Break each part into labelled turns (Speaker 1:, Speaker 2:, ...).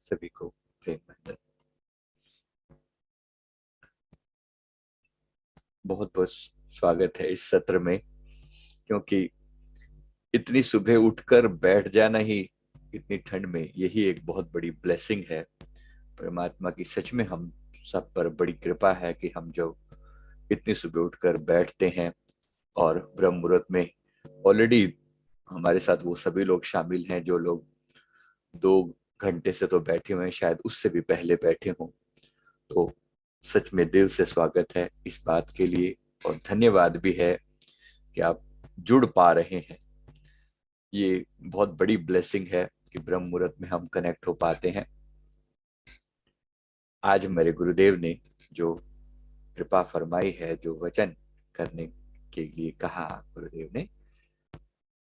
Speaker 1: सभी को प्रेम वंदन। बहुत बहुत स्वागत है इस सत्र में, क्योंकि इतनी सुबह उठकर बैठ जाना ही इतनी ठंड में, यही एक बहुत बड़ी ब्लेसिंग है। परमात्मा की सच में हम सब पर बड़ी कृपा है कि हम जो इतनी सुबह उठकर बैठते हैं और ब्रह्म मुहूर्त में ऑलरेडी हमारे साथ वो सभी लोग शामिल हैं जो लोग 2 घंटे से तो बैठे हुए हैं, शायद उससे भी पहले बैठे हों। तो सच में दिल से स्वागत है इस बात के लिए, और धन्यवाद भी है कि आप जुड़ पा रहे हैं। ये बहुत बड़ी ब्लेसिंग है कि ब्रह्म मुहूर्त में हम कनेक्ट हो पाते हैं। आज मेरे गुरुदेव ने जो कृपा फरमाई है, जो वचन करने के लिए कहा, गुरुदेव ने,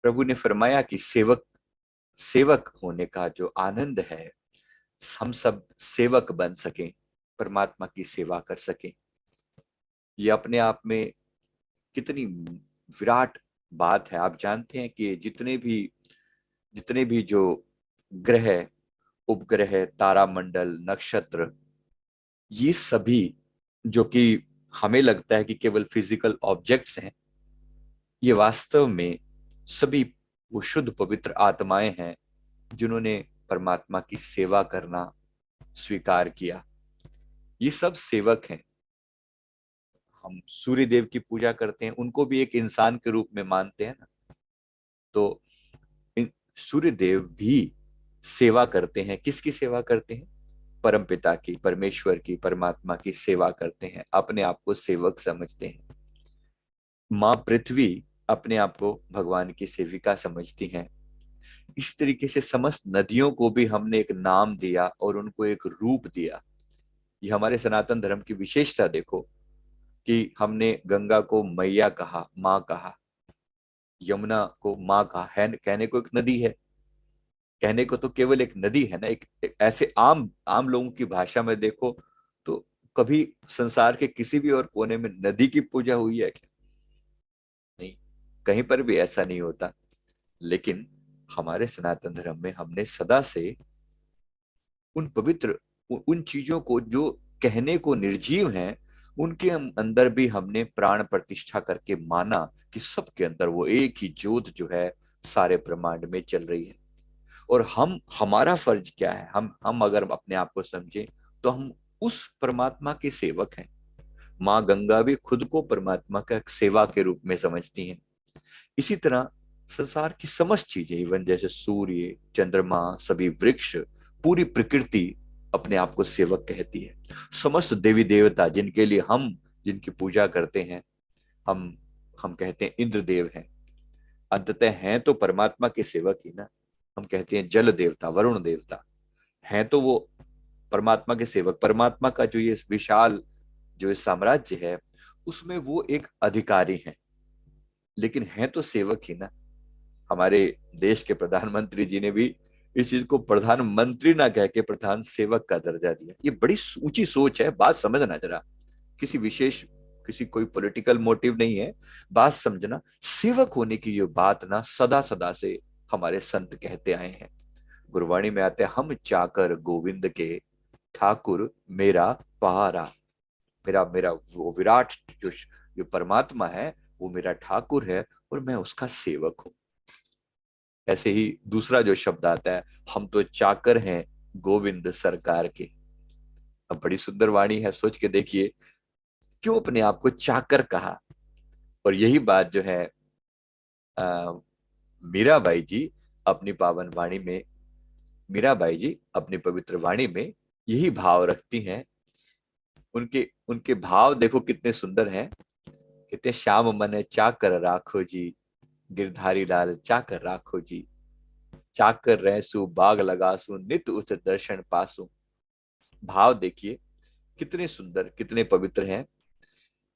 Speaker 1: प्रभु ने फरमाया कि सेवक सेवक होने का जो आनंद है, हम सब सेवक बन सकें, परमात्मा की सेवा कर सकें। ये अपने आप में कितनी विराट बात है। आप जानते हैं कि जितने भी जो ग्रह, उपग्रह, तारामंडल, नक्षत्र, ये सभी जो कि हमें लगता है कि केवल फिजिकल ऑब्जेक्ट्स हैं, ये वास्तव में सभी वो शुद्ध पवित्र आत्माएं हैं जिन्होंने परमात्मा की सेवा करना स्वीकार किया। ये सब सेवक हैं। हम सूर्य देव की पूजा करते हैं, उनको भी एक इंसान के रूप में मानते हैं ना। तो सूर्य देव भी सेवा करते हैं। किसकी सेवा करते हैं? परम पिता की, परमेश्वर की, परमात्मा की सेवा करते हैं, अपने आप को सेवक समझते हैं। माँ पृथ्वी अपने आप को भगवान की सेविका समझती हैं। इस तरीके से समस्त नदियों को भी हमने एक नाम दिया और उनको एक रूप दिया। ये हमारे सनातन धर्म की विशेषता देखो कि हमने गंगा को मैया कहा, माँ कहा, यमुना को माँ कहा है। कहने को एक नदी है, कहने को तो केवल एक नदी है ना। एक ऐसे आम आम लोगों की भाषा में देखो तो कभी संसार के किसी भी और कोने में नदी की पूजा हुई है क्या? नहीं, कहीं पर भी ऐसा नहीं होता। लेकिन हमारे सनातन धर्म में हमने सदा से उन पवित्र उन चीजों को जो कहने को निर्जीव हैं, उनके अंदर भी हमने प्राण प्रतिष्ठा करके माना कि सबके अंदर वो एक ही ज्योत जो है सारे ब्रह्मांड में चल रही है। और हमारा फर्ज क्या है? हम अगर अपने आप को समझें तो हम उस परमात्मा के सेवक हैं। माँ गंगा भी खुद को परमात्मा का एक सेवा के रूप में समझती हैं। इसी तरह संसार की समस्त चीजें, इवन जैसे सूर्य, चंद्रमा, सभी वृक्ष, पूरी प्रकृति अपने आप को सेवक कहती है। समस्त देवी देवता जिनके लिए हम जिनकी पूजा करते हैं, हम हम कहते हैं इंद्र देव हैं, अंततः हैं तो परमात्मा के सेवक ही ना। हम कहते हैं जल देवता, वरुण देवता, हैं तो वो परमात्मा के सेवक। परमात्मा का जो ये विशाल जो ये साम्राज्य है, उसमें वो एक अधिकारी हैं, लेकिन हैं तो सेवक ही ना। हमारे देश के प्रधानमंत्री जी ने भी इस चीज को प्रधानमंत्री ना कह के प्रधान सेवक का दर्जा दिया। ये बड़ी ऊंची सोच है। बात समझना जरा, किसी विशेष किसी कोई पॉलिटिकल मोटिव नहीं है। बात समझना, सेवक होने की ये बात ना सदा सदा से हमारे संत कहते आए हैं। गुरबाणी में आते हैं, हम चाकर गोविंद के, ठाकुर मेरा पहारा। मेरा मेरा वो विराट जो जो परमात्मा है, वो मेरा ठाकुर है और मैं उसका सेवक हूं। ऐसे ही दूसरा जो शब्द आता है, हम तो चाकर हैं गोविंद सरकार के। अब बड़ी सुंदर वाणी है, सोच के देखिए, क्यों अपने आप को चाकर कहा। और यही बात जो है आ, मीराबाई जी अपनी पावन वाणी में, मीराबाई जी अपनी पवित्र वाणी में यही भाव रखती हैं। उनके उनके भाव देखो कितने सुंदर हैं। कहते, श्याम मन चाकर राखो जी, गिरधारी लाल चाकर राखो जी, चाकर रहसु बाग लगासु, नित उच दर्शन पासु। भाव देखिए कितने सुंदर, कितने पवित्र हैं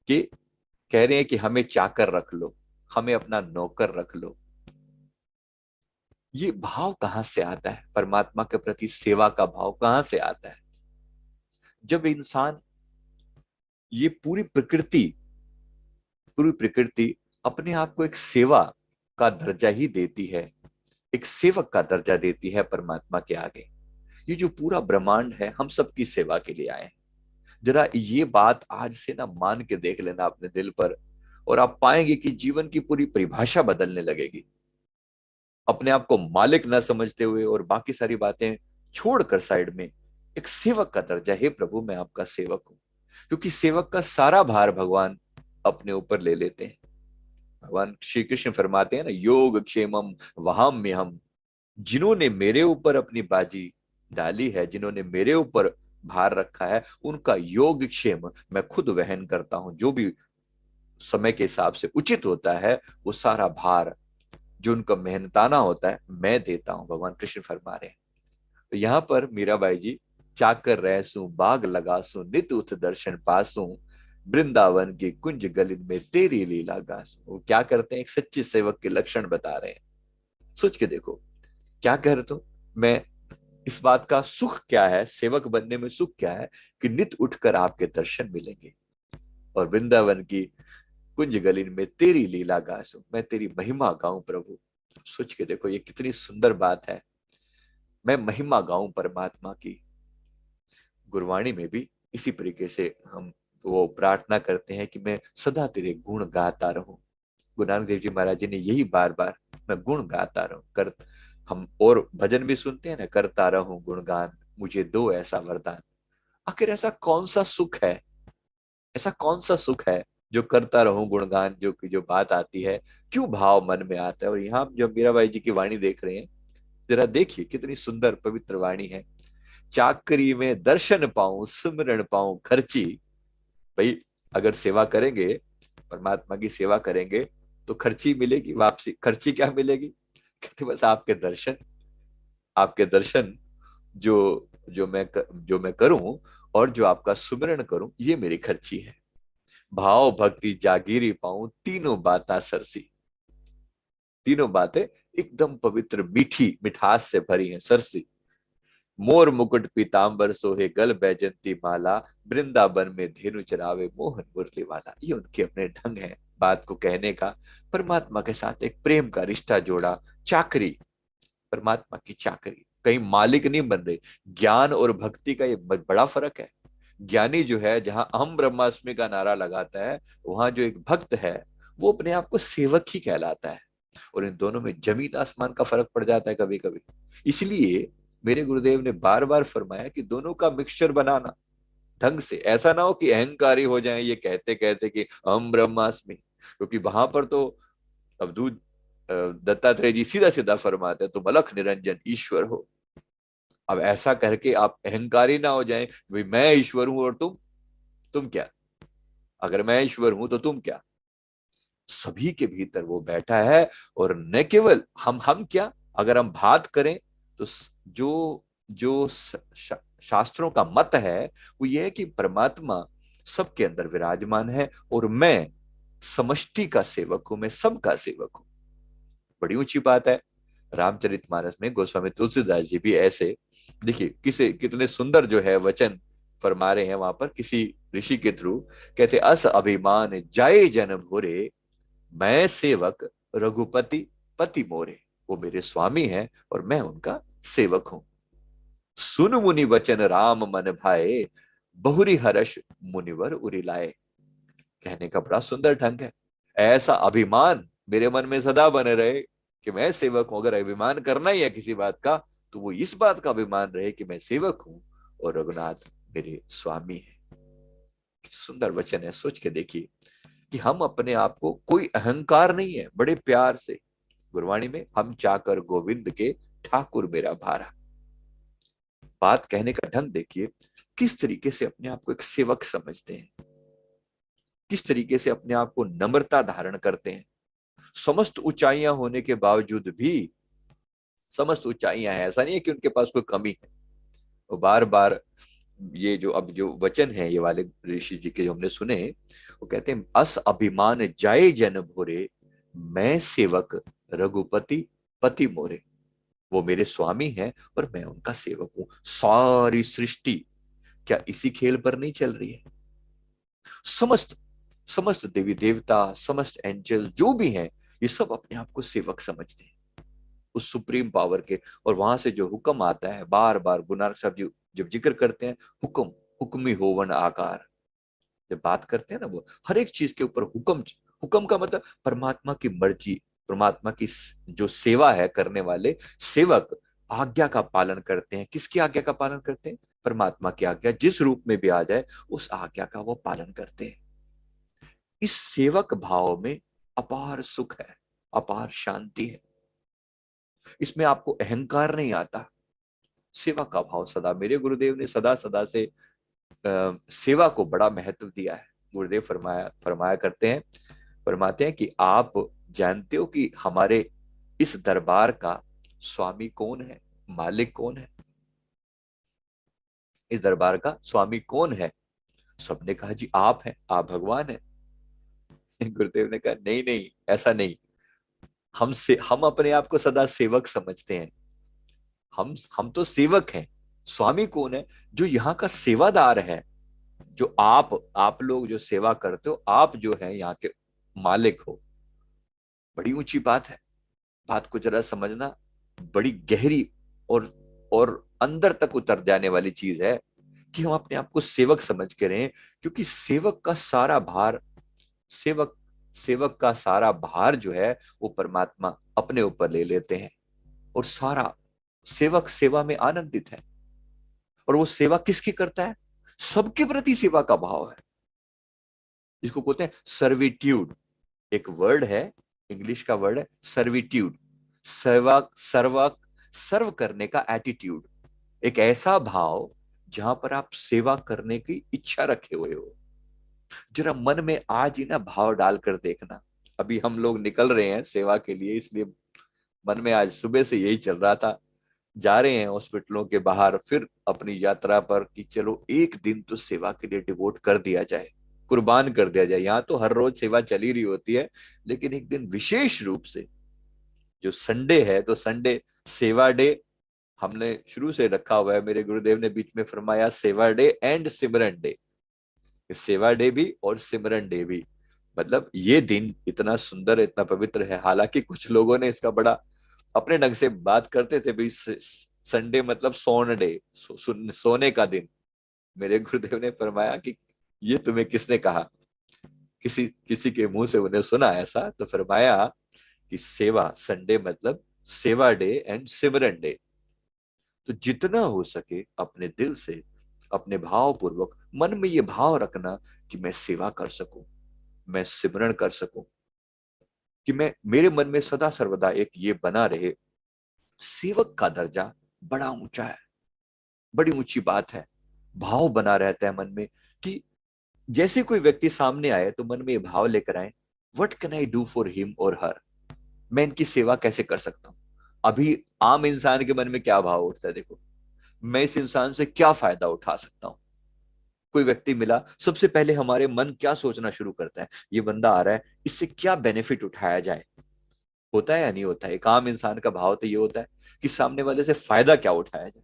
Speaker 1: कि कह रहे हैं कि हमें चाकर रख लो, हमें अपना नौकर रख लो। ये भाव कहां से आता है? परमात्मा के प्रति सेवा का भाव कहां से आता है? जब इंसान, ये पूरी प्रकृति अपने आप को एक सेवा का दर्जा ही देती है, एक सेवक का दर्जा देती है परमात्मा के आगे। ये जो पूरा ब्रह्मांड है हम सबकी सेवा के लिए आए हैं। जरा ये बात आज से ना मान के देख लेना अपने दिल पर, और आप पाएंगे कि जीवन की पूरी परिभाषा बदलने लगेगी। अपने आप को मालिक न समझते हुए और बाकी सारी बातें छोड़कर साइड में एक सेवक का दर्जा, हे प्रभु मैं आपका सेवक हूं। क्योंकि सेवक का सारा भार भगवान अपने ऊपर ले लेते हैं। भगवान श्री कृष्ण फरमाते हैं ना, योग क्षेमम वहाम में हम, जिन्होंने मेरे ऊपर अपनी बाजी डाली है, जिन्होंने मेरे ऊपर भार रखा है, उनका योग क्षेम मैं खुद वहन करता हूं। जो भी समय के हिसाब से उचित होता है वो सारा भार जो उनका मेहनताना होता है मैं देता हूं, भगवान कृष्ण फरमा रहे हैं। तो यहाँ पर मीराबाई जी, चाकर रहसू बाग लगासू नित उत दर्शन पासू, वृंदावन की कुंज गलिन में तेरी लीला गासू। वो क्या करते हैं, एक सच्चे सेवक के लक्षण बता रहे हैं। सोच के देखो, क्या कह रहे हो मैं, इस बात का सुख क्या है, सेवक बनने में सुख क्या है कि नित उठकर आपके दर्शन मिलेंगे, और वृंदावन की कुंज गलिन में तेरी लीला गासूं, मैं तेरी महिमा गाऊं प्रभु। सोच के देखो ये कितनी सुंदर बात है। मैं महिमा गाऊं परमात्मा की। गुरवाणी में भी इसी तरीके से हम वो प्रार्थना करते हैं कि मैं सदा तेरे गुण गाता रहूं। गुरु नानक देव जी महाराज जी ने यही बार बार, मैं गुण गाता रहूं कर, हम और भजन भी सुनते हैं ना, करता रहूं गुणगान मुझे दो ऐसा वरदान। आखिर ऐसा कौन सा सुख है, ऐसा कौन सा सुख है जो करता रहूं गुणगान, जो बात आती है, क्यों भाव मन में आता है। और यहाँ जब मीराबाई जी की वाणी देख रहे हैं, जरा देखिए कितनी सुंदर पवित्र वाणी है। चाकरी में दर्शन पाऊं सुमिरन पाऊं खर्ची। भाई अगर सेवा करेंगे, परमात्मा की सेवा करेंगे, तो खर्ची मिलेगी, वापसी खर्ची क्या मिलेगी, कहते बस आपके दर्शन, आपके दर्शन जो जो मैं करूं और जो आपका सुमिरन करूं, ये मेरी खर्ची है। भाव भक्ति जागीरी पाऊं तीनों बातें सरसी। तीनों बातें एकदम पवित्र मीठी मिठास से भरी हैं, सरसी। मोर मुकुट पीतांबर सोहे गल बैजंती माला, वृंदावन में धेनु चरावे मोहन मुरली वाला। ये उनके अपने ढंग है बात को कहने का। परमात्मा के साथ एक प्रेम का रिश्ता जोड़ा, चाकरी, परमात्मा की चाकरी, कहीं मालिक नहीं बन रहे। ज्ञान और भक्ति का ये बड़ा फर्क है। ज्ञानी जो है जहां अहम ब्रह्मास्मि का नारा लगाता है, वहां जो एक भक्त है वो अपने आप को सेवक ही कहलाता है। और इन दोनों में जमीन आसमान का फर्क पड़ जाता है कभी कभी। इसलिए मेरे गुरुदेव ने बार बार फरमाया कि दोनों का मिक्सचर बनाना ढंग से, ऐसा ना हो कि अहंकारी हो जाए ये कहते कहते कि हम ब्रह्मास्मि। क्योंकि वहां पर तो अवधूत दत्तात्रेय जी सीधा सीधा फरमाते हैं, तुम अलख निरंजन ईश्वर हो। अब ऐसा करके आप अहंकारी ना हो जाएं, भाई मैं ईश्वर हूं और तुम क्या, अगर मैं ईश्वर हूं तो तुम क्या। सभी के भीतर वो बैठा है। और न केवल हम क्या, अगर हम बात करें तो जो जो शास्त्रों का मत है वो ये है कि परमात्मा सबके अंदर विराजमान है, और मैं समष्टि का सेवक हूं, मैं सबका सेवक हूं। बड़ी ऊंची बात है। रामचरितमानस में गोस्वामी तुलसीदास जी भी ऐसे, देखिए किसे कितने सुंदर जो है वचन फरमा रहे हैं वहां पर किसी ऋषि के थ्रू। कहते अस अभिमान जाए जन भोरे, मैं सेवक रघुपति पति मोरे। वो मेरे स्वामी हैं और मैं उनका सेवक हूं। सुन मुनि वचन राम मन भाए, बहुरी हर्ष मुनिवर उरी लाए। कहने का बड़ा सुंदर ढंग है। ऐसा अभिमान मेरे मन में सदा बने रहे कि मैं सेवक हूं। अगर अभिमान करना ही है किसी बात का, तो वो इस बात का अभिमान रहे कि मैं सेवक हूं और रघुनाथ मेरे स्वामी है। सुंदर वचन है, सोच के देखिए कि हम अपने आप को, कोई अहंकार नहीं है, बड़े प्यार से गुरवाणी में, हम चाकर गोविंद के ठाकुर मेरा भारा। बात कहने का ढंग देखिए, किस तरीके से अपने आप को एक सेवक समझते हैं, किस तरीके से अपने आप को नम्रता धारण करते हैं। समस्त ऊंचाइयां होने के बावजूद भी, समस्त ऊंचाइयां हैं, ऐसा नहीं है कि उनके पास कोई कमी है। वो बार बार ये जो अब जो वचन है ये वाले ऋषि जी के जो हमने सुने, वो कहते हैं अस अभिमान जाए जन भोरे, मैं सेवक रघुपति पति मोरे। वो मेरे स्वामी हैं और मैं उनका सेवक हूं। सारी सृष्टि क्या इसी खेल पर नहीं चल रही है। समस्त समस्त देवी देवता, समस्त एंजल जो भी हैं, ये सब अपने आप को सेवक समझते हैं। उस सुप्रीम पावर के। और वहां से जो हुक्म आता है, बार बार गुरु नानक साहब जी जब जिक्र करते हैं, हुक्म हुक्मी होवन आकार, जब बात करते हैं ना, वो हर एक चीज के ऊपर हुक्म। हुक्म का मतलब परमात्मा की मर्जी, परमात्मा की जो सेवा है करने वाले सेवक आज्ञा का पालन करते हैं। किसकी आज्ञा का पालन करते हैं? परमात्मा की आज्ञा, जिस रूप में भी आ जाए उस आज्ञा का वो पालन करते हैं। इस सेवक भाव में अपार सुख है, अपार शांति है। इसमें आपको अहंकार नहीं आता। सेवा का भाव सदा, मेरे गुरुदेव ने सदा सदा से सेवा को बड़ा महत्व दिया है। गुरुदेव फरमाया फरमाया करते हैं, फरमाते हैं कि आप जानते हो कि हमारे इस दरबार का स्वामी कौन है, मालिक कौन है? इस दरबार का स्वामी कौन है? सबने कहा जी आप हैं, आप भगवान हैं। गुरुदेव ने कहा नहीं नहीं, ऐसा नहीं। हम अपने आप को सदा सेवक समझते हैं। हम तो सेवक हैं। स्वामी कौन है? जो यहाँ का सेवादार है। जो आप लोग जो सेवा करते हो, आप जो है यहाँ के मालिक हो। बड़ी ऊंची बात है। बात को जरा समझना, बड़ी गहरी और और अंदर तक उतर जाने वाली चीज है कि हम अपने आप को सेवक समझ के रहें। क्योंकि सेवक का सारा भार, सेवक सेवक का सारा भार जो है वो परमात्मा अपने ऊपर ले लेते हैं। और सारा सेवक सेवा में आनंदित है। और वो सेवा किसकी करता है? सबके प्रति सेवा का भाव है, जिसको कहते हैं सर्विट्यूड। एक वर्ड है, इंग्लिश का वर्ड है सर्विट्यूड। सर्वक सर्वक सर्व करने का एटीट्यूड। एक ऐसा भाव जहां पर आप सेवा करने की इच्छा रखे हुए हो। जरा मन में आज ही ना भाव डालकर देखना। अभी हम लोग निकल रहे हैं सेवा के लिए, इसलिए मन में आज सुबह से यही चल रहा था। जा रहे हैं हॉस्पिटलों के बाहर फिर अपनी यात्रा पर कि चलो एक दिन तो सेवा के लिए डिवोट कर दिया जाए, कुर्बान कर दिया जाए। यहाँ तो हर रोज सेवा चली रही होती है, लेकिन एक दिन विशेष रूप से जो संडे है, तो संडे सेवा डे हमने शुरू से रखा हुआ है। मेरे गुरुदेव ने बीच में फरमाया सेवा डे एंड सिमरन डे। सेवा डे भी और सिमरन डे भी। मतलब ये दिन इतना सुंदर, इतना पवित्र है। हालांकि कुछ लोगों ने इसका बड़ा अपने ढंग से बात करते थे भाई, संडे मतलब सोन डे, सोने का दिन। मेरे गुरुदेव ने फरमाया कि ये तुम्हें किसने कहा? किसी किसी के मुंह से उन्हें सुना ऐसा, तो फरमाया कि सेवा संडे मतलब सेवा डे एंड सिमरन डे। तो जितना हो सके अपने दिल से, अपने भाव पूर्वक मन में ये भाव रखना कि मैं सेवा कर सकूं, मैं सिमरन कर सकूं। कि मैं, मेरे मन में सदा सर्वदा एक ये बना रहे, सेवक का दर्जा बड़ा ऊंचा है, बड़ी ऊंची बात है। भाव बना रहता है मन में कि जैसे कोई व्यक्ति सामने आए तो मन में ये भाव लेकर आए, what can I do for him और हर? मैं इनकी सेवा कैसे कर सकता हूं? अभी आम इंसान के मन में क्या भाव उठता है? देखो, मैं इस इंसान से क्या फायदा उठा सकता हूं? कोई व्यक्ति मिला, सबसे पहले हमारे मन क्या सोचना शुरू करता है? ये बंदा आ रहा है, इससे क्या बेनिफिट उठाया जाए। होता है या नहीं होता है? एक आम इंसान का भाव तो ये होता है कि सामने वाले से फायदा क्या उठाया जाए।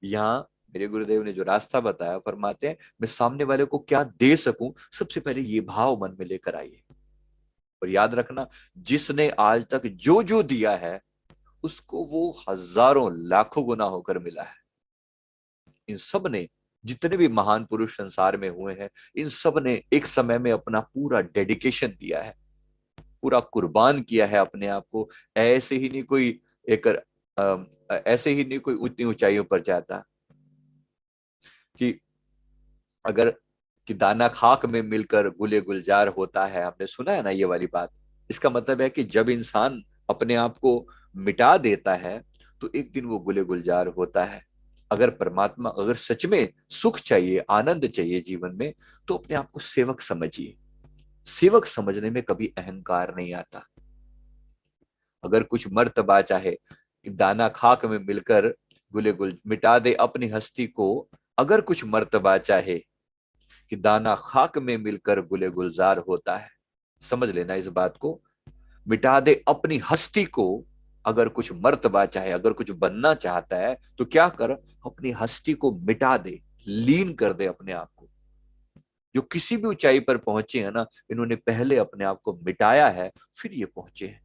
Speaker 1: यहाँ मेरे गुरुदेव ने जो रास्ता बताया, फरमाते हैं मैं सामने वाले को क्या दे सकूं, सबसे पहले ये भाव मन में लेकर आइए। और याद रखना, जिसने आज तक जो जो दिया है उसको वो हजारों लाखों गुना होकर मिला है। इन सब ने, जितने भी महान पुरुष संसार में हुए हैं, इन सब ने एक समय में अपना पूरा डेडिकेशन दिया है, पूरा कुर्बान किया है अपने आप को। ऐसे ही नहीं कोई एक ऐसे ही नहीं कोई उतनी ऊंचाइयों पर जाता कि अगर कि दाना खाक में मिलकर गुले गुलजार होता है। आपने सुना है ना ये वाली बात? इसका मतलब है कि जब इंसान अपने आप को मिटा देता है तो एक दिन वो गुले गुलजार होता है। अगर परमात्मा, अगर सच में सुख चाहिए, आनंद चाहिए जीवन में, तो अपने आप को सेवक समझिए। सेवक समझने में कभी अहंकार नहीं आता। अगर कुछ मर्तबा चाहे कि दाना खाक में मिलकर गुले गुल मिटा दे अपनी हस्ती को, अगर कुछ मर्तबा चाहे कि दाना खाक में मिलकर गुले गुलजार होता है। समझ लेना इस बात को, मिटा दे अपनी हस्ती को। अगर कुछ मर्तबा चाहे, अगर कुछ बनना चाहता है तो क्या कर, अपनी हस्ती को मिटा दे, लीन कर दे अपने आप को। जो किसी भी ऊंचाई पर पहुंचे हैं ना, इन्होंने पहले अपने आप को मिटाया है, फिर ये पहुंचे हैं।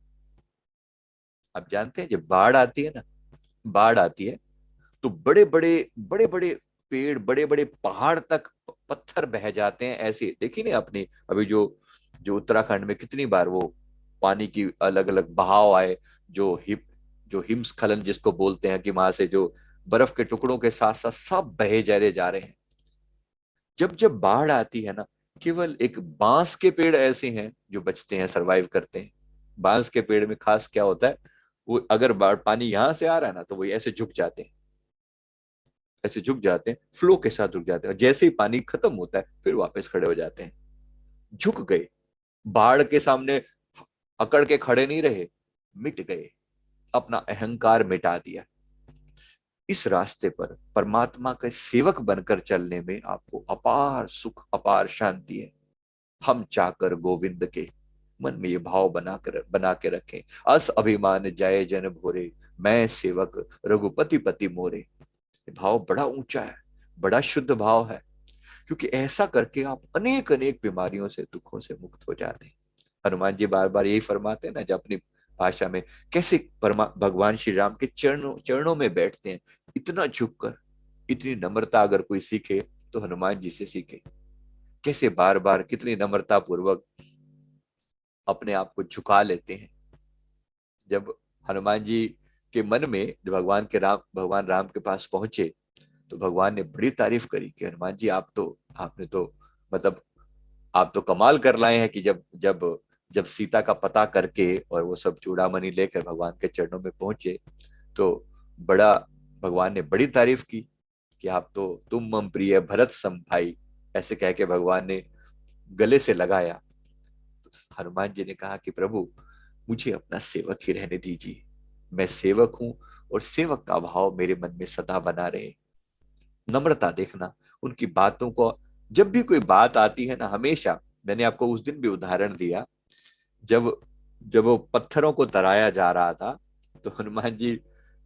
Speaker 1: आप जानते हैं जब बाढ़ आती है ना, बाढ़ आती है तो बड़े बड़े पेड़, बड़े बड़े पहाड़ तक पत्थर बह जाते हैं। ऐसे देखिए ना आपने, अभी जो जो उत्तराखंड में कितनी बार वो पानी की अलग अलग बहाव आए, जो हिमस्खलन जिसको बोलते हैं, कि वहां से जो बर्फ के टुकड़ों के साथ साथ सब बहे चले जा रहे हैं। जब जब बाढ़ आती है ना, केवल एक बांस के पेड़ ऐसे हैं जो बचते हैं, सरवाइव करते हैं। बांस के पेड़ में खास क्या होता है, वो अगर बाढ़ पानी यहां से आ रहा है ना, तो वो ऐसे झुक जाते हैं, ऐसे झुक जाते हैं, फ्लो के साथ झुक जाते हैं, और जैसे ही पानी खत्म होता है फिर वापस खड़े हो जाते हैं। झुक गए, बाढ़ के सामने अकड़ के खड़े नहीं रहे, मिट गए, अपना अहंकार मिटा दिया। इस रास्ते पर परमात्मा के सेवक बनकर चलने में आपको अपार सुख, अपार शांति है। हम चाकर गोविंद के, मन में ये भाव बना के रखें। अस अभिमान जाए जन भोरे, मैं सेवक रघुपति पति मोरे। ये भाव बड़ा ऊंचा है, बड़ा शुद्ध भाव है, क्योंकि ऐसा करके आप अनेक अनेक बीमारियों से, दुखों से मुक्त हो जाते हैं। हनुमान जी बार बार यही फरमाते हैं ना, जब अपनी भाषा में कैसे भगवान श्री राम के चरणों चरणों में बैठते हैं, इतना झुककर। इतनी नम्रता अगर कोई सीखे तो हनुमान जी से सीखे। कैसे बार बार कितनी नम्रता पूर्वक अपने आप को झुका लेते हैं। जब हनुमान जी के मन में, जब भगवान राम के पास पहुंचे, तो भगवान ने बड़ी तारीफ करी कि हनुमान जी, आपने तो मतलब आप तो कमाल कर लाए हैं, कि जब जब जब सीता का पता करके और वो सब चूड़ामणि लेकर भगवान के चरणों में पहुंचे, तो बड़ा भगवान ने बड़ी तारीफ की कि आप तो, तुम मम प्रिय भरत सम भाई, ऐसे कह के भगवान ने गले से लगाया। तो हनुमान जी ने कहा कि प्रभु, मुझे अपना सेवक ही रहने दीजिए, मैं सेवक हूं, और सेवक का भाव मेरे मन में सदा बना रहे। नम्रता देखना उनकी बातों को। जब भी कोई बात आती है ना, हमेशा, मैंने आपको उस दिन भी उदाहरण दिया, जब जब वो पत्थरों को तराया जा रहा था, तो हनुमान जी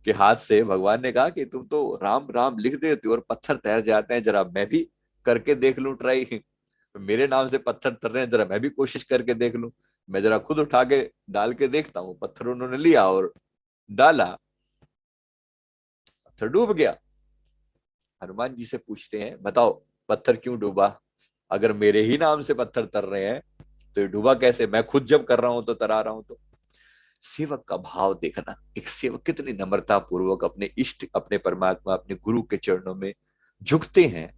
Speaker 1: के हाथ से भगवान ने कहा कि तुम तो राम राम लिख देते हो और पत्थर तैर जाते हैं, जरा मैं भी करके देख लूं ट्राई। मेरे नाम से पत्थर तर रहे हैं, जरा मैं भी कोशिश करके देख लूं। मैं जरा खुद उठा के डाल के देखता हूँ। पत्थर उन्होंने लिया और डाला, पत्थर डूब गया। हनुमान जी से पूछते हैं, बताओ पत्थर क्यों डूबा? अगर मेरे ही नाम से पत्थर तर रहे हैं तो ये डूबा कैसे? मैं खुद जब कर रहा हूं तो तरा रहा हूं। तो सेवक का भाव देखना, एक सेवक कितनी नम्रता पूर्वक अपने इष्ट, अपने परमात्मा, अपने गुरु के चरणों में झुकते हैं।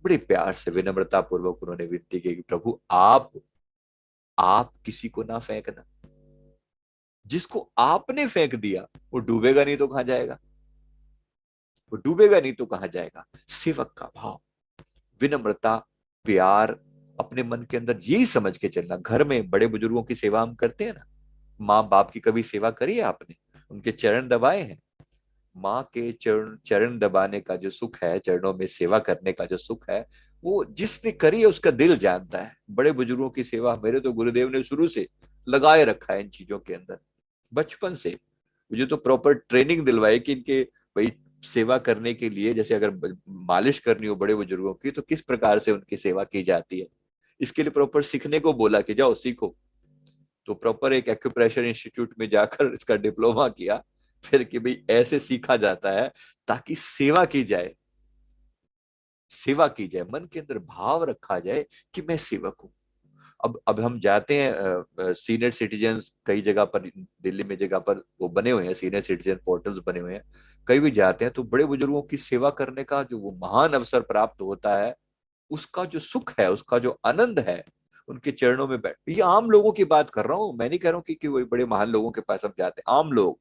Speaker 1: बड़े प्यार से, विनम्रता पूर्वक उन्होंने विनती की कि प्रभु, आप किसी को ना फेंकना। जिसको आपने फेंक दिया वो डूबेगा नहीं तो कहां जाएगा? वो डूबेगा नहीं तो कहां जाएगा? सेवक का भाव, विनम्रता, प्यार, अपने मन के अंदर यही समझ के चलना। घर में बड़े बुजुर्गों की सेवा हम करते हैं ना, माँ बाप की कभी सेवा करी है आपने? उनके चरण दबाए हैं? माँ के चरण चरण दबाने का जो सुख है, चरणों में सेवा करने का जो सुख है, वो जिसने करी है उसका दिल जानता है। बड़े बुजुर्गों की सेवा मेरे तो गुरुदेव ने शुरू से लगाए रखा है इन चीजों के अंदर, बचपन से। मुझे तो प्रॉपर ट्रेनिंग दिलवाई कि इनके भाई सेवा करने के लिए, जैसे अगर मालिश करनी हो बड़े बुजुर्गों की, तो किस प्रकार से उनकी सेवा की जाती है, इसके लिए प्रॉपर सीखने को बोला कि जाओ सीखो। तो प्रॉपर एक एक्यूप्रेशर इंस्टीट्यूट में जाकर इसका डिप्लोमा किया, फिर कि भाई ऐसे सीखा जाता है ताकि सेवा की जाए, सेवा की जाए, मन के अंदर भाव रखा जाए कि मैं सेवक हूं। अब हम जाते हैं सीनियर सिटीजन्स, कई जगह पर दिल्ली में जगह पर वो बने हुए हैं, सीनियर सिटीजन पोर्टल्स बने हुए हैं। कहीं भी जाते हैं तो बड़े बुजुर्गों की सेवा करने का जो वो महान अवसर प्राप्त होता है, उसका जो सुख है, उसका जो आनंद है, उनके चरणों में बैठ, ये आम लोगों की बात कर रहा हूँ, मैं नहीं कह रहा हूँ कि वही बड़े महान लोगों के पास हम जाते हैं। आम लोग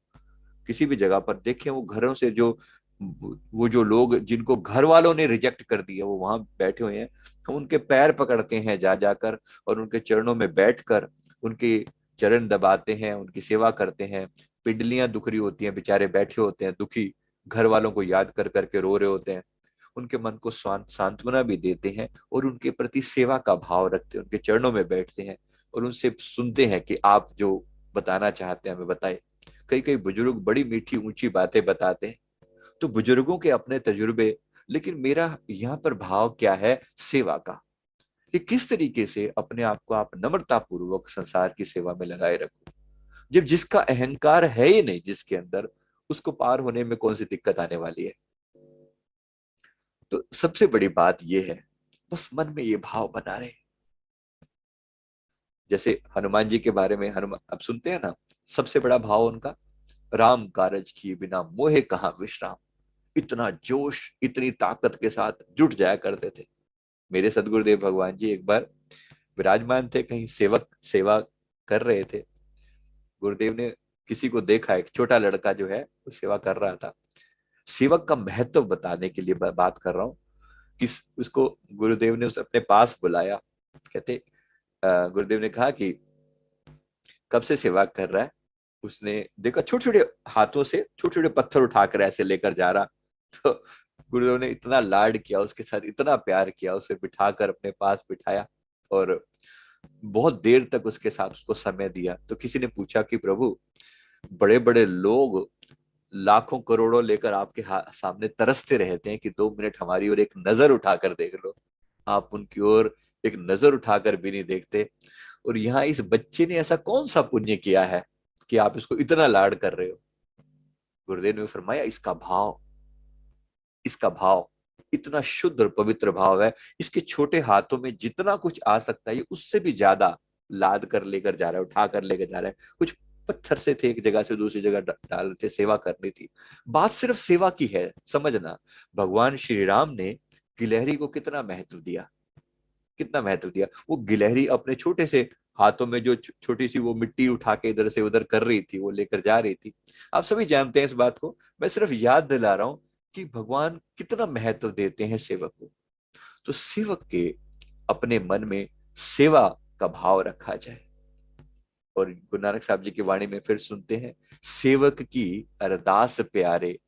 Speaker 1: किसी भी जगह पर देखें, वो घरों से जो, वो जो लोग जिनको घर वालों ने रिजेक्ट कर दिया, वो वहां बैठे हुए हैं, हम उनके पैर पकड़ते हैं जा जाकर, और उनके चरणों में बैठकर उनके चरण दबाते हैं, उनकी सेवा करते हैं। पिंडलियां दुख रही होती हैं, बेचारे बैठे होते हैं दुखी, घर वालों को याद कर करके रो रहे होते हैं। उनके मन को सांत्वना भी देते हैं, और उनके प्रति सेवा का भाव रखते हैं, उनके चरणों में बैठते हैं, और उनसे सुनते हैं कि आप जो बताना चाहते हैं हमें बताए। कई कई बुजुर्ग बड़ी मीठी ऊंची बातें बताते हैं, तो बुजुर्गों के अपने तजुर्बे। लेकिन मेरा यहाँ पर भाव क्या है, सेवा का, कि किस तरीके से अपने आप को आप नम्रता पूर्वक संसार की सेवा में लगाए रखो। जब जिसका अहंकार है ही नहीं जिसके अंदर, उसको पार होने में कौन सी दिक्कत आने वाली है। तो सबसे बड़ी बात यह है, बस मन में ये भाव बना रहे। जैसे हनुमान जी के बारे में हनुमान अब सुनते हैं ना, सबसे बड़ा भाव उनका, राम कारज किए बिना मोहे कहाँ विश्राम। इतना जोश, इतनी ताकत के साथ जुट जाया करते थे। मेरे सदगुरुदेव भगवान जी एक बार विराजमान थे, कहीं सेवक सेवा कर रहे थे। गुरुदेव ने किसी को देखा, एक छोटा लड़का जो है वो सेवा कर रहा था। सेवक का महत्व बताने के लिए बात कर रहा हूँ। किस उसको गुरुदेव ने उसे अपने पास बुलाया। कहते गुरुदेव ने कहा कि कब से सेवा कर रहा है। उसने देखा छोटे छोटे हाथों से छोटे छोटे पत्थर उठाकर ऐसे लेकर जा रहा। तो गुरुदेव ने इतना लाड किया उसके साथ, इतना प्यार किया, उसे बिठाकर अपने पास बिठाया और बहुत देर तक उसके साथ उसको समय दिया। तो किसी ने पूछा कि प्रभु, बड़े बड़े लोग लाखों करोड़ों लेकर आपके सामने तरसते रहते हैं कि 2 मिनट हमारी ओर एक नजर उठाकर देख लो। आप उनकी ओर एक नजर उठाकर भी नहीं देखते। और यहाँ इस बच्चे ने ऐसा कौन सा पुण्य किया है कि आप इसको इतना लाड कर रहे हो। गुरुदेव ने फरमाया, इसका भाव इतना शुद्ध और पवित्र भाव है। इसके छोटे हाथों में जितना कुछ आ सकता है, ये उससे भी ज्यादा लाद कर लेकर जा रहा है, उठा कर लेकर जा रहा है। कुछ पत्थर से थे, एक जगह से दूसरी जगह डाल रहे थे, सेवा करनी थी। बात सिर्फ सेवा की है, समझना। भगवान श्री राम ने गिलहरी को कितना महत्व दिया, कितना महत्व दिया। वो गिलहरी अपने छोटे से हाथों में जो छोटी सी वो मिट्टी उठा के इधर से उधर कर रही थी, वो लेकर जा रही थी। आप सभी जानते हैं इस बात को, मैं सिर्फ याद दिला रहा हूं कि भगवान कितना महत्व देते हैं सेवक को। तो सेवक के अपने मन में सेवा का भाव रखा जाए। और गुरु नानक साहब जी की वाणी में फिर सुनते हैं, सेवक की अरदास प्यारे,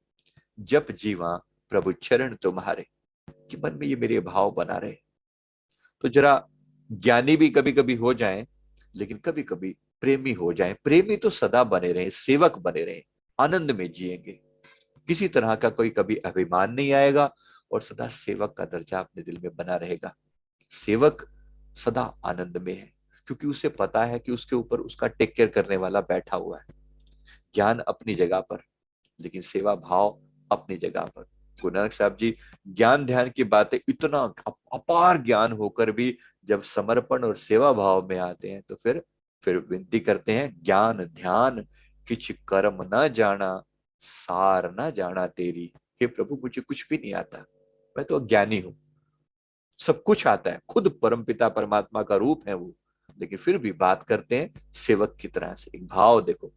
Speaker 1: जप जीवा प्रभु चरण तुम्हारे। कि मन में ये मेरे भाव बना रहे। तो जरा ज्ञानी भी कभी कभी हो जाएं, लेकिन कभी कभी प्रेमी हो जाएं। प्रेमी तो सदा बने रहे, सेवक बने रहे, आनंद में जिएंगे। किसी तरह का कोई कभी अभिमान नहीं आएगा और सदा सेवक का दर्जा अपने दिल में बना रहेगा। सेवक सदा आनंद में है, क्योंकि उसे पता है कि उसके ऊपर उसका टेक केयर करने वाला बैठा हुआ है। ज्ञान अपनी जगह पर, लेकिन सेवा भाव अपनी जगह पर। गुरु नानक साहब जी ज्ञान ध्यान की बातें, इतना अपार ज्ञान होकर भी जब समर्पण और सेवा भाव में आते हैं, तो फिर विनती करते हैं, ज्ञान ध्यान किछ कर्म न जाना, सार न जाना तेरी। हे प्रभु, मुझे कुछ भी नहीं आता, मैं तो अज्ञानी हूं। सब कुछ आता है, खुद परमपिता परमात्मा का रूप है वो, लेकिन फिर भी बात करते हैं सेवक की तरह से। एक भाव देखो,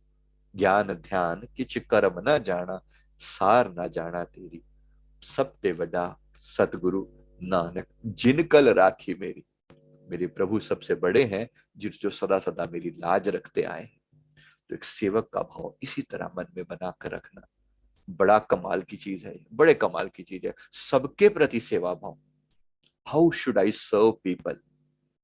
Speaker 1: ज्ञान ध्यान किछ कर्म न जाना, सार न जाना तेरी। सबते वड्डा सतगुरु नानक, जिन कल राखी मेरी। मेरे प्रभु सबसे बड़े हैं, जो सदा सदा मेरी लाज रखते आए हैं। तो एक सेवक का भाव इसी तरह मन में बना कर रखना, बड़ा कमाल की चीज है, बड़े कमाल की चीज है। सबके प्रति सेवा भाव। How should I serve people,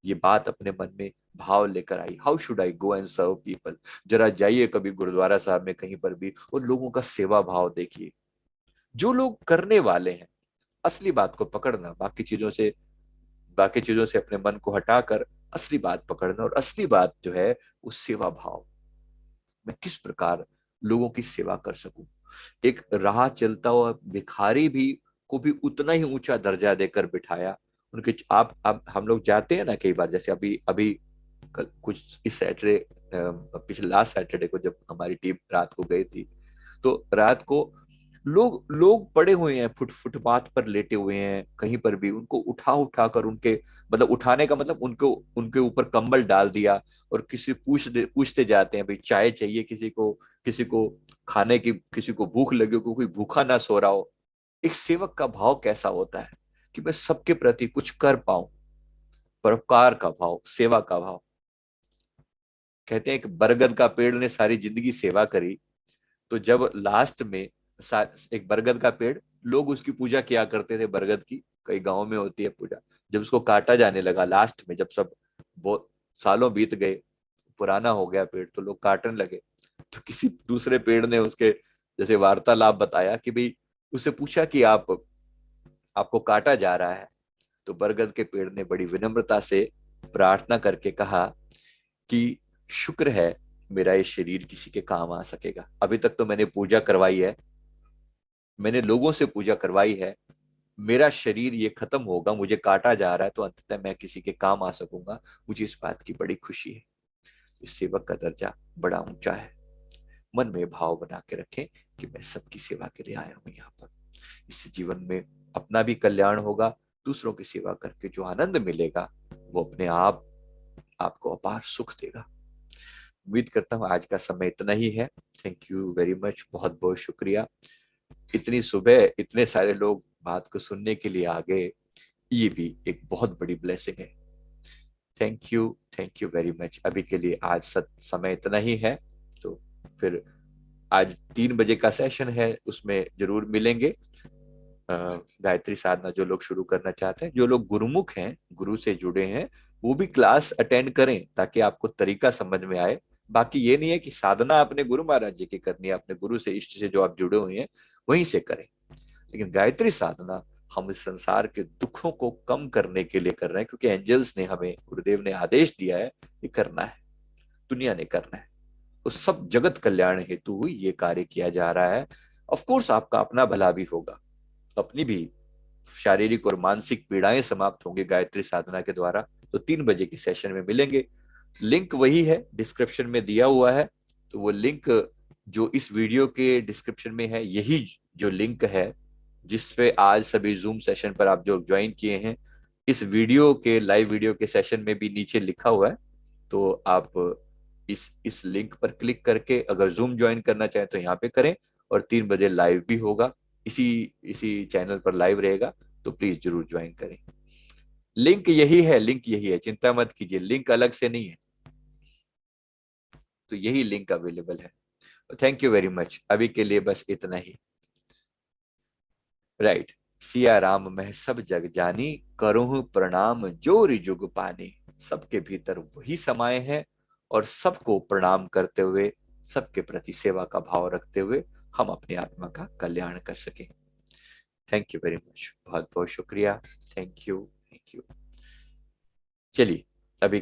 Speaker 1: ये बात अपने मन में भाव लेकर आई। How should I go and serve people. जरा जाइए कभी गुरुद्वारा साहब में कहीं पर भी और लोगों का सेवा भाव देखिए। जो लोग करने वाले हैं, असली बात को पकड़ना, बाकी चीजों से अपने मन को हटाकर असली बात पकड़ना। और असली बात जो है वो सेवा भाव। मैं किस प्रकार लोगों की सेवा कर सकूं। एक राह चलता हुआ भिखारी भी को भी उतना ही ऊंचा दर्जा देकर बिठाया। उनके आप हम लोग जाते हैं ना कई बार, जैसे अभी अभी कल कुछ इस सैटरडे, पिछले लास्ट सैटरडे को जब हमारी टीम रात को गई थी, तो रात को लोग लोग पड़े हुए हैं, फुटपाथ पर लेटे हुए हैं, कहीं पर भी उनको उठा उठा कर, उनके मतलब उठाने का मतलब उनको उनके ऊपर कंबल डाल दिया। और पूछते जाते हैं, भाई चाय चाहिए किसी को, किसी को खाने की, किसी को भूख लगी हो, कोई भूखा ना सो रहा हो। एक सेवक का भाव कैसा होता है कि मैं सबके प्रति कुछ कर पाऊं। परोपकार का भाव, सेवा का भाव। कहते हैं कि बरगद का पेड़ ने सारी जिंदगी सेवा करी, तो जब लास्ट में एक बरगद का पेड़, लोग उसकी पूजा किया करते थे, बरगद की कई गांव में होती है पूजा। जब उसको काटा जाने लगा लास्ट में, जब सब बहुत सालों बीत गए, पुराना हो गया पेड़, तो लोग काटने लगे। तो किसी दूसरे पेड़ ने उसके जैसे वार्तालाप बताया कि भाई, उससे पूछा कि आपको काटा जा रहा है। तो बरगद के पेड़ ने बड़ी विनम्रता से प्रार्थना करके कहा कि शुक्र है, मेरा ये शरीर किसी के काम आ सकेगा। अभी तक तो मैंने पूजा करवाई है, मैंने लोगों से पूजा करवाई है, मेरा शरीर ये खत्म होगा, मुझे काटा जा रहा है, तो अंततः मैं किसी के काम आ सकूंगा। मुझे इस बात की बड़ी खुशी है। इस सेवक का दर्जा बड़ा ऊंचा है। मन में भाव बना के रखें कि मैं सबकी सेवा के लिए आया हूं यहाँ पर। इससे जीवन में अपना भी कल्याण होगा, दूसरों की सेवा करके जो आनंद मिलेगा वो अपने आप आपको अपार सुख देगा। उम्मीद करता हूँ आज का समय इतना ही है। थैंक यू वेरी मच, बहुत बहुत शुक्रिया। इतनी सुबह इतने सारे लोग बात को सुनने के लिए आ गए, ये भी एक बहुत बड़ी ब्लेसिंग है। Thank you very much. अभी के लिए आज समय इतना ही है। तो फिर आज 3 बजे का सेशन है, उसमें जरूर मिलेंगे। गायत्री साधना जो लोग शुरू करना चाहते हैं, जो लोग गुरुमुख हैं, गुरु से जुड़े हैं, वो भी क्लास अटेंड करें ताकि आपको तरीका समझ में आए। बाकी ये नहीं है कि साधना अपने गुरु महाराज जी की करनी है, अपने गुरु से, इष्ट से जो आप जुड़े हुए हैं वहीं से करें। लेकिन गायत्री साधना हम इस संसार के दुखों को कम करने के लिए कर रहे हैं, क्योंकि एंजल्स ने हमें, गुरुदेव ने आदेश दिया है, ये करना है, दुनिया ने करना है। तो सब जगत कल्याण हेतु ही ये कार्य किया जा रहा है। ऑफ कोर्स आपका अपना भला भी होगा, अपनी भी शारीरिक और मानसिक पीड़ाएं समाप्त होंगी गायत्री साधना के द्वारा। तो 3 बजे के सेशन में मिलेंगे। लिंक वही है, डिस्क्रिप्शन में दिया हुआ है। तो वो लिंक जो इस वीडियो के डिस्क्रिप्शन में है, यही जो लिंक है जिसपे आज सभी जूम सेशन पर आप जो ज्वाइन किए हैं, इस वीडियो के, लाइव वीडियो के सेशन में भी नीचे लिखा हुआ है। तो आप इस लिंक पर क्लिक करके अगर जूम ज्वाइन करना चाहें तो यहाँ पे करें। और 3 बजे लाइव भी होगा, इसी इसी चैनल पर लाइव रहेगा। तो प्लीज जरूर ज्वाइन करें। लिंक यही है, लिंक यही है, चिंता मत कीजिए, लिंक अलग से नहीं है। तो यही लिंक अवेलेबल है। Thank you very much. अभी के लिए बस इतना ही। राइट। सिया राम मैं सब जग जानी, करूँ प्रणाम जोरि जुग पानी। सबके भीतर वही समाये हैं, और सबको प्रणाम करते हुए, सबके प्रति सेवा का भाव रखते हुए हम अपनी आत्मा का कल्याण कर सकें। थैंक यू वेरी मच, बहुत बहुत शुक्रिया। Thank you. चलिए, अभी